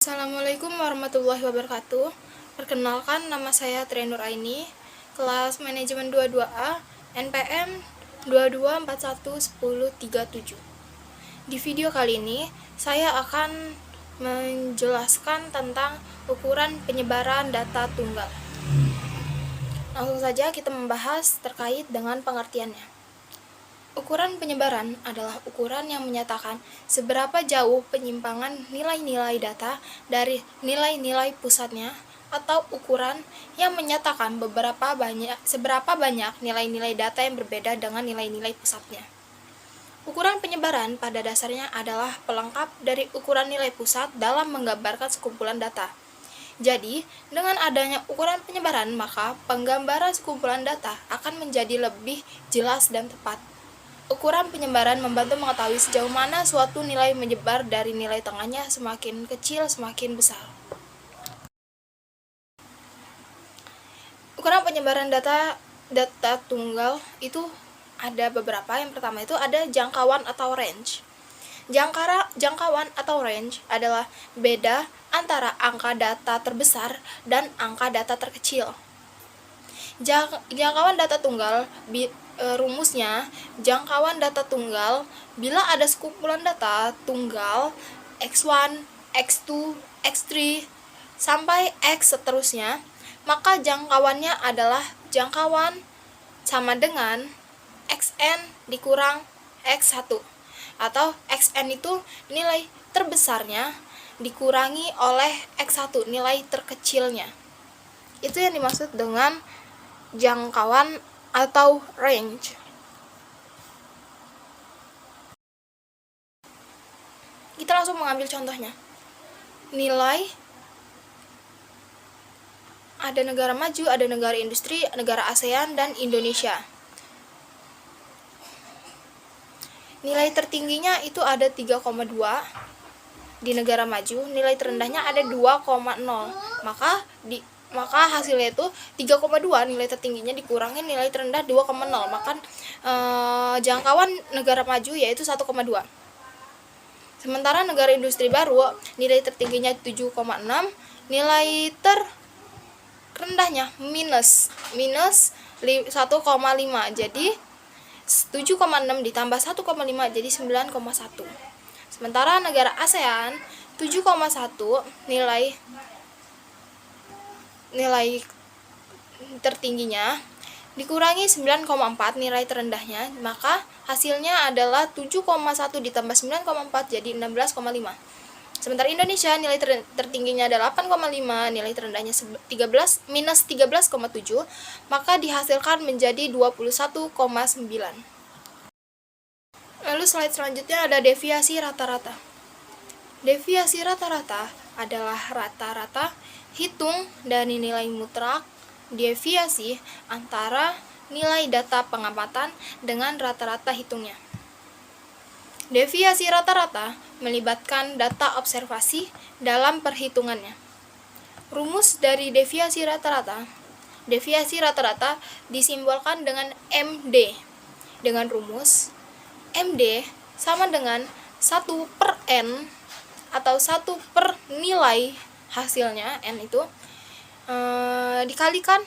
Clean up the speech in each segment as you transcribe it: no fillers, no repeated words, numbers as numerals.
Assalamualaikum warahmatullahi wabarakatuh. Perkenalkan, nama saya Trianur Aini, kelas manajemen 22A, NPM 22411037. Di video kali ini, saya akan menjelaskan tentang ukuran penyebaran data tunggal. Langsung saja kita membahas terkait dengan pengertiannya. Ukuran penyebaran adalah ukuran yang menyatakan seberapa jauh penyimpangan nilai-nilai data dari nilai-nilai pusatnya, atau ukuran yang menyatakan seberapa banyak nilai-nilai data yang berbeda dengan nilai-nilai pusatnya. Ukuran penyebaran pada dasarnya adalah pelengkap dari ukuran nilai pusat dalam menggambarkan sekumpulan data. Jadi, dengan adanya ukuran penyebaran, maka penggambaran sekumpulan data akan menjadi lebih jelas dan tepat. Ukuran penyebaran membantu mengetahui sejauh mana suatu nilai menyebar dari nilai tengahnya semakin kecil semakin besar. Ukuran penyebaran data tunggal itu ada beberapa. Yang pertama itu ada jangkauan atau range. Jangkauan atau range adalah beda antara angka data terbesar dan angka data terkecil. Jangkauan data tunggal, rumusnya, jangkauan data tunggal bila ada sekumpulan data tunggal X1, X2, X3 sampai X seterusnya, maka jangkauannya adalah jangkauan sama dengan Xn dikurang X1, atau Xn itu nilai terbesarnya dikurangi oleh X1, nilai terkecilnya. Itu yang dimaksud dengan jangkauan atau range. Kita langsung mengambil contohnya. Nilai, ada negara maju, ada negara industri, negara ASEAN, dan Indonesia. Nilai tertingginya itu ada 3,2 di negara maju, nilai terendahnya ada 2,0. Maka hasilnya itu 3,2, nilai tertingginya dikurangi nilai terendah 2,0, maka jangkauan negara maju yaitu 1,2. Sementara negara industri baru nilai tertingginya 7,6, nilai terendahnya minus 1,5. Jadi 7,6 ditambah 1,5 jadi 9,1. Sementara negara ASEAN 7,1 nilai tertingginya dikurangi 9,4 nilai terendahnya, maka hasilnya adalah 7,1 ditambah 9,4 jadi 16,5. Sementara Indonesia nilai tertingginya ada 8,5, nilai terendahnya minus 13,7, maka dihasilkan menjadi 21,9. Lalu slide selanjutnya ada deviasi rata-rata. Deviasi rata-rata adalah rata-rata hitung dari nilai mutlak deviasi antara nilai data pengamatan dengan rata-rata hitungnya. Deviasi rata-rata melibatkan data observasi dalam perhitungannya. Rumus dari deviasi rata-rata. Deviasi rata-rata disimbolkan dengan MD. Dengan rumus MD sama dengan 1/N atau 1 nilai hasilnya, N itu dikalikan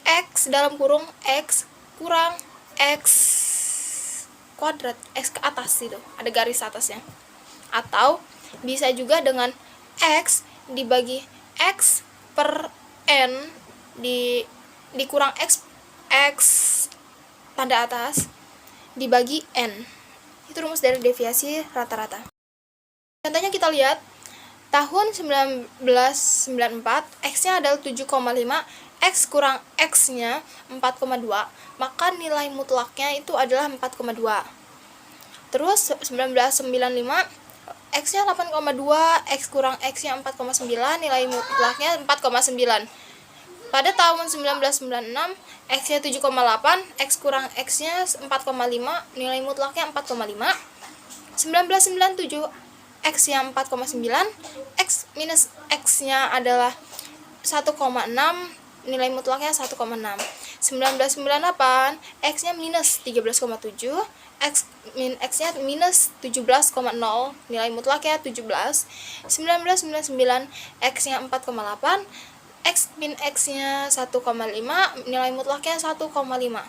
X dalam kurung X kurang X kuadrat, X ke atas itu, ada garis atasnya. Atau bisa juga dengan X dibagi X/N dikurang X tanda atas dibagi N. Itu rumus dari deviasi rata-rata. Contohnya kita lihat tahun 1994 X-nya adalah 7,5, X kurang X-nya 4,2, maka nilai mutlaknya itu adalah 4,2. Terus 1995 X-nya 8,2, X kurang X-nya 4,9, nilai mutlaknya 4,9. Pada tahun 1996 X-nya 7,8, X kurang X-nya 4,5, nilai mutlaknya 4,5. 1997 X-nya 4,9, X minus X-nya adalah 1,6, nilai mutlaknya 1,6. 1998 X-nya minus 13,7, X nya minus 17,0, nilai mutlaknya 17. 19,99, X nya 4,8, X min X nya 1,5, nilai mutlaknya 1,5.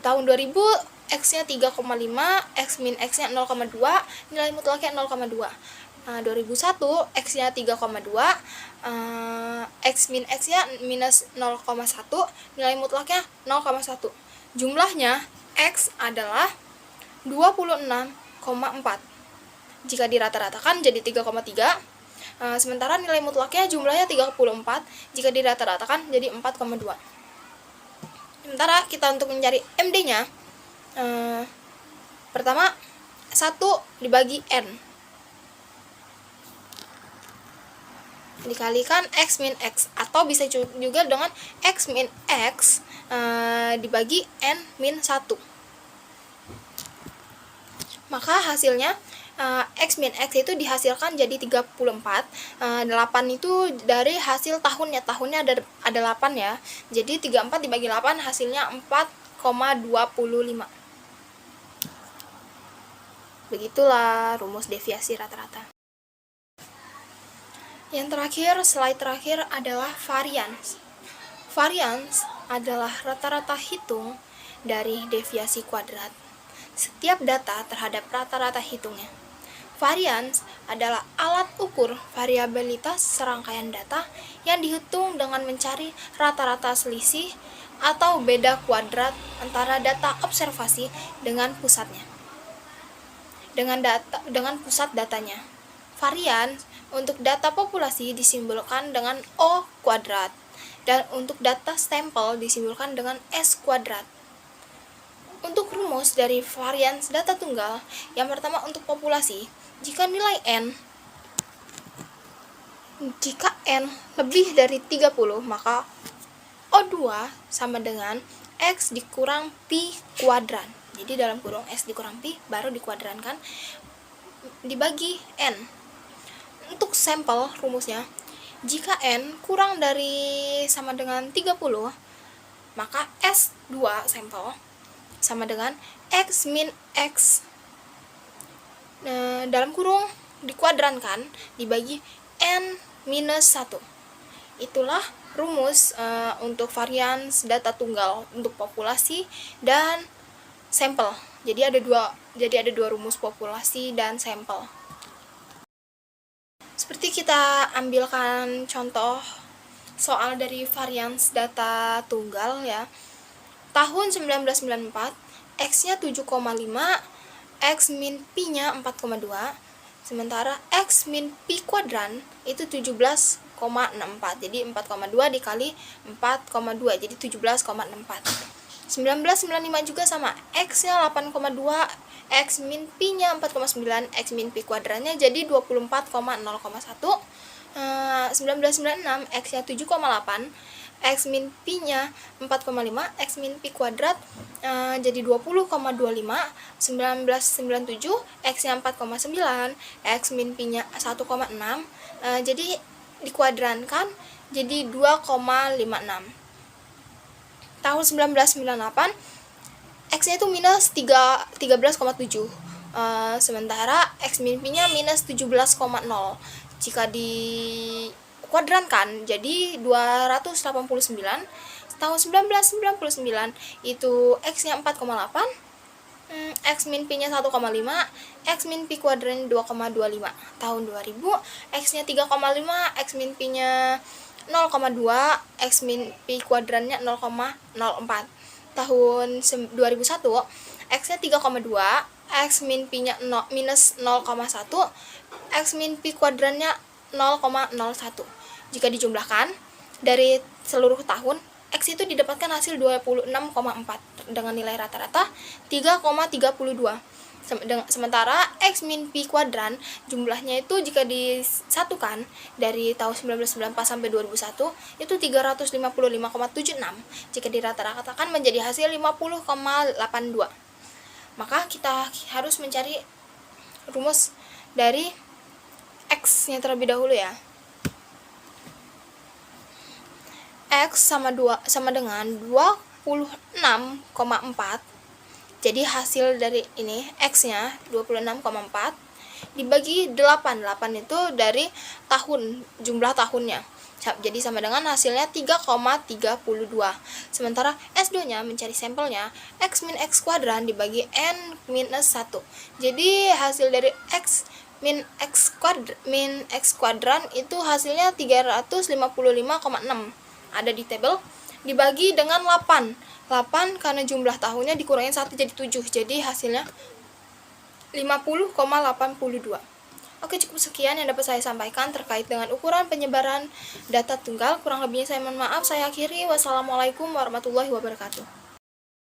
Tahun 2000 X nya 3,5, X min X nya 0,2, nilai mutlaknya 0,2. 2001 X nya 3,2, X min X nya minus 0,1, nilai mutlaknya 0,1. Jumlahnya X adalah 26,4. Jika dirata-ratakan jadi 3,3. Sementara nilai mutlaknya jumlahnya 34, jika dirata-ratakan jadi 4,2. Sementara kita untuk mencari MD-nya, pertama 1 dibagi N dikalikan X min X, atau bisa juga dengan X min X dibagi N min 1. Maka hasilnya X min X itu dihasilkan jadi 34. 8 itu dari hasil tahunnya ada 8 ya. Jadi 34 dibagi 8 hasilnya 4,25. Begitulah rumus deviasi rata-rata. Yang terakhir, slide terakhir adalah varians. Varians adalah rata-rata hitung dari deviasi kuadrat setiap data terhadap rata-rata hitungnya. Varians adalah alat ukur variabilitas serangkaian data yang dihitung dengan mencari rata-rata selisih atau beda kuadrat antara data observasi dengan pusatnya. Dengan pusat datanya. Varians untuk data populasi disimbolkan dengan O kuadrat, dan untuk data sampel disimbolkan dengan S kuadrat. Untuk rumus dari varians data tunggal, yang pertama untuk populasi, jika N lebih dari 30, maka O2 sama dengan X dikurang Pi kuadran. Jadi dalam kurung X dikurang Pi, baru dikuadrankan, dibagi N. Untuk sampel rumusnya, jika N kurang dari sama dengan 30, maka S2 sampel sama dengan X min X dalam kurung dikuadrankan dibagi N minus 1. Itulah rumus untuk varians data tunggal untuk populasi dan sampel. Jadi ada dua rumus, populasi dan sampel. Seperti kita ambilkan contoh soal dari varians data tunggal ya. Tahun 1994, X-nya 7,5, X min Pi-nya 4,2, sementara X min Pi kuadran itu 17,64. Jadi 4,2 dikali 4,2, jadi 17,64. 1995 juga sama, X-nya 8,2, X min Pi-nya 4,9, X min Pi kuadrannya jadi 24,0,1. 1996 X-nya 7,8, X min Pi-nya 4,5, X min Pi kuadrat jadi 20,25. 1997 X-nya 4,9, X min Pi-nya 1,6, jadi dikuadrankan jadi 2,56. Tahun 1998 X-nya itu minus 13,7, sementara X min Pi-nya minus 17,0. Jika dikuadrankan jadi 289. Tahun 1999 itu X-nya 4,8, X min Pi-nya 1,5, X min Pi kuadran 2,25. Tahun 2000 X-nya 3,5, X min Pi-nya 0,2, X min Pi kuadrannya 0,04. Tahun 2001 X-nya 3,2, X min Pi-nya minus 0,1, X min Pi kuadrannya 0,01. Jika dijumlahkan dari seluruh tahun, X itu didapatkan hasil 26,4 dengan nilai rata-rata 3,32. Sementara X min Pi kuadran jumlahnya itu jika disatukan dari tahun 1994 sampai 2001 itu 355,76. Jika dirata-ratakan menjadi hasil 50,82. Maka kita harus mencari rumus dari X-nya terlebih dahulu ya. X sama dengan 26,4 Jadi hasil dari ini X-nya 26,4 dibagi 8. 8 itu dari tahun, jumlah tahunnya. Jadi sama dengan hasilnya 3,32. Sementara S2-nya mencari sampelnya X min X kuadran dibagi N minus 1. Jadi hasil dari X min X kuadran itu hasilnya 355,6. Ada di tabel. Dibagi dengan 8. 8 karena jumlah tahunnya dikurangin 1 jadi 7. Jadi hasilnya 50,82. Oke, cukup sekian yang dapat saya sampaikan terkait dengan ukuran penyebaran data tunggal. Kurang lebihnya saya mohon maaf. Saya akhiri. Wassalamualaikum warahmatullahi wabarakatuh.